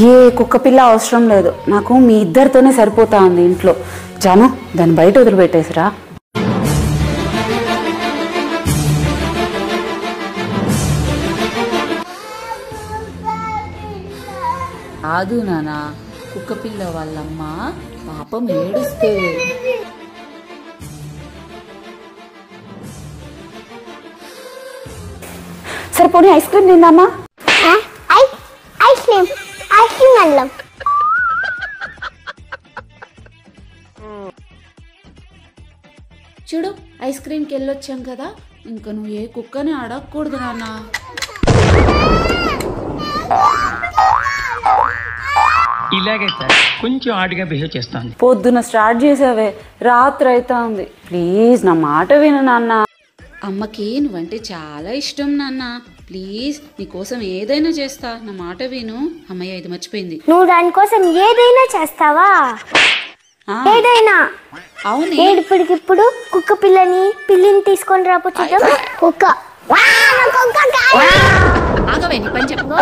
ఏ కుక్క పిల్ల అవసరం లేదు, నాకు మీ ఇద్దరితోనే సరిపోతా ఉంది ఇంట్లో. జాను, దాన్ని బయట వదిలిపెట్టేసిరా. కాదు నానా, కుక్క పిల్ల వాళ్ళమ్మ పాపం ఏడుస్తే. సరిపోనీ ఐస్ క్రీమ్ తిందామా? చూడు, ఐస్ క్రీమ్కి వెళ్ళొచ్చాం కదా, ఇంకా నువ్వు ఏ కుక్కని అడగకూడదు నాన్న. ఇలాగే సార్, కొంచెం ఆడిగా బిహేవ్ చేస్తాను. పొద్దున స్టార్ట్ చేసావే, రాత్రి అవుతా ఉంది. ప్లీజ్ నా మాట విను నాన్న. అమ్మకి నువ్వంటే చాలా ఇష్టం నాన్న. ప్లీజ్ నీకోసం ఏదైనా చేస్తా, నా మాట విను. అమ్మయ్య, ఇది మర్చిపోయింది. నువ్వు దానికోసం ఏదైనా చేస్తావా? ఏదైనా? అవును. ఇప్పటికిప్పుడు కుక్క పిల్లిని తీసుకొని రాపోచ్చు. కుక్క ఆగవే, నీ పని చెప్పు.